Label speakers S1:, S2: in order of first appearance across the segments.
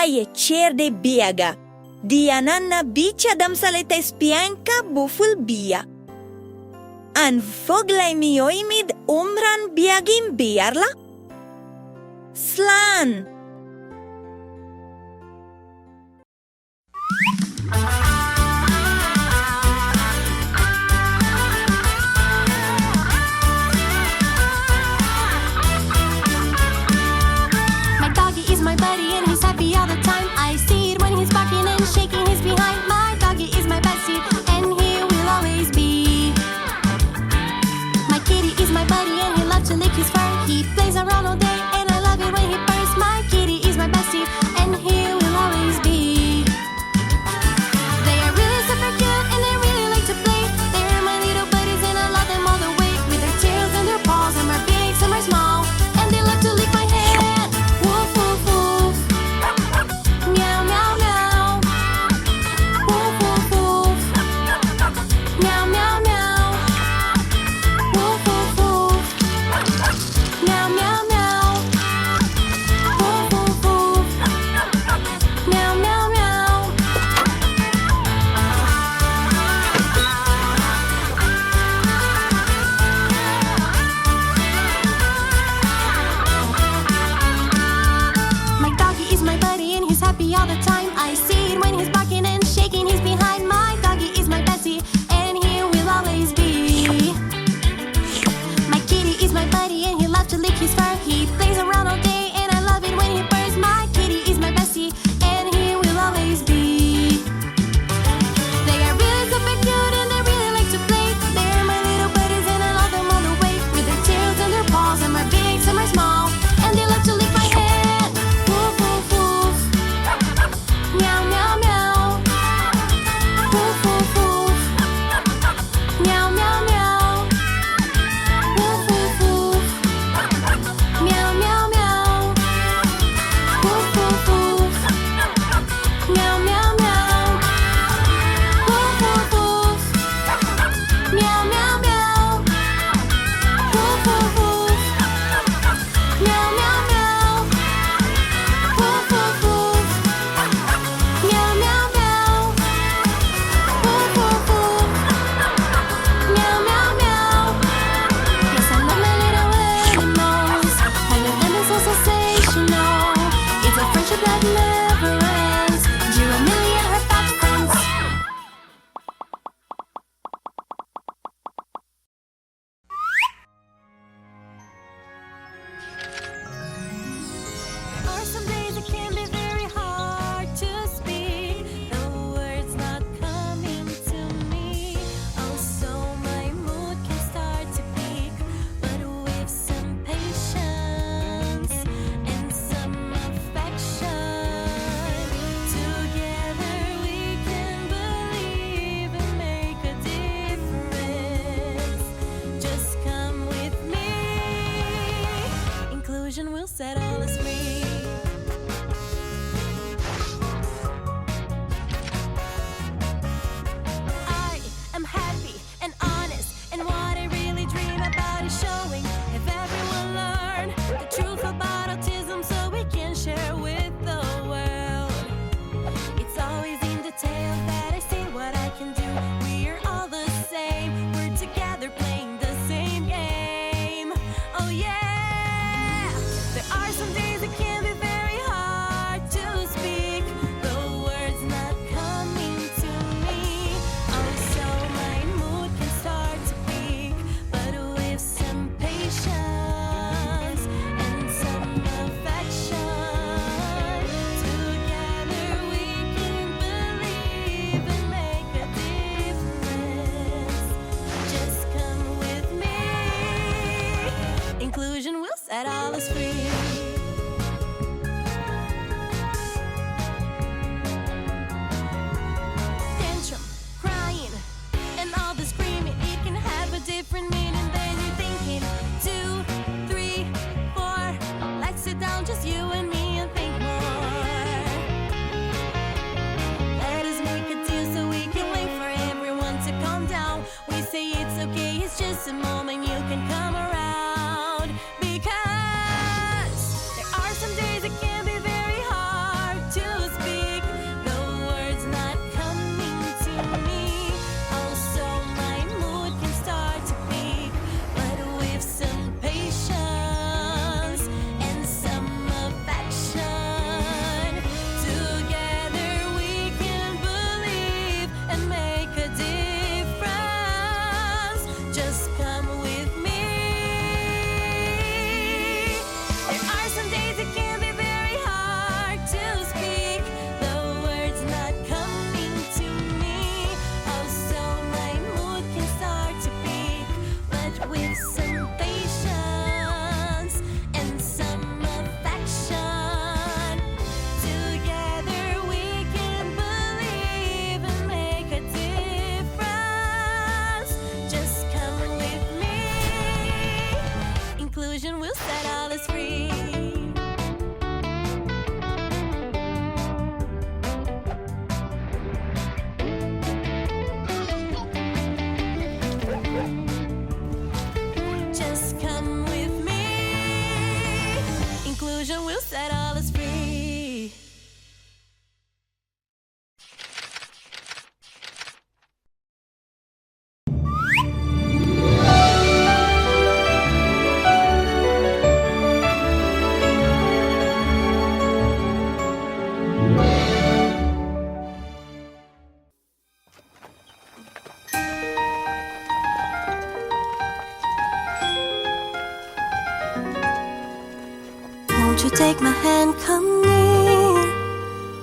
S1: e cer de Beaga. Diananna Beacha Damhsa spianca buful bia. An Foghlaim nóiméad Amhráin beagin bearla? Slán!
S2: My doggy is my buddy and he's happy all the time. I see it when he's barking and shaking his behind. My doggy is my bestie and he will always be. My kitty is my buddy and he loves to lick his fur. He plays around all day and I love it when he purrs. My kitty is my bestie and he will always be. They are really super cute and they really like to play. They're my little buddies and I love them all the way. With their tails and their paws, some are big, some are small, and they love to lick my head. Woof woof woof. Meow meow meow. Woof woof woof. Meow meow meow. Woof woof woof. Meow meow meow. Woof woof woof. Meow meow meow. My doggy is my buddy and he's happy all the time. I see it when he's barking and shaking his behind. My doggy is my bestie and he will always be. My kitty is my buddy and he loves to lick his fur. He plays around all day and I love it when he purrs. My kitty is my bestie and he will always be. They are really super cute and they really like to play. They're my little buddies and I love them all the way. With their tails and their paws, some are big, some are small, and they love to lick my head. Woof woof woof. Meow meow meow. Woof woof woof. Meow meow meow. Woof woof woof. Meow meow meow. Woof woof woof. Meow meow meow. Woof woof woof. Meow meow meow. Woof woof woof. Meow meow meow. Woof woof woof. Meow meow meow. Woof woof woof. Meow meow meow. Yes, I love my little animals. I love them, it's so sensational. It's a friendship that never ends. Giramille and her fat friends. Or some days it can be very hard to speak. The words not coming to me. Oh, so my mood can start to peak. But with some patience and some affection, together we can believe and make a difference. Just come with me. Inclusion will set all us free. I am happy and honest, and what I really dream about is showing. If everyone learn the truth about autism, so we can share with the world. It's always in detail that I say what I can do. We're all the same. We're together playing the same game. Oh yeah. There are some days it can be very hard to speak. The words not coming to me. Oh, so my mood can start to peak. But with some patience and some affection, together we can believe and make a difference. Just come with me. Inclusion will set all us free. Tantrum, crying, and all the screaming, it can have a different meaning than you're thinking. 2, 3, 4, let's sit down, just you and me, and think more. Let us make a deal so we can wait for everyone to calm down. We say it's okay, it's just a moment, you can come around. Because set all is free. Just come with me. Inclusion will set all is free. Won't you take my hand, come near?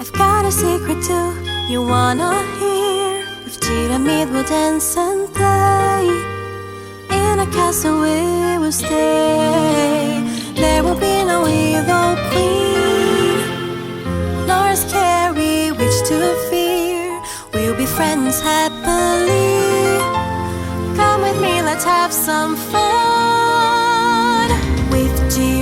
S2: I've got a secret too, you wanna hear? With Giramille we'll dance and play. In a castle we will stay. There will be no evil queen, nor a scary witch to fear. We'll be friends happily. Come with me, let's have some fun. With Giramille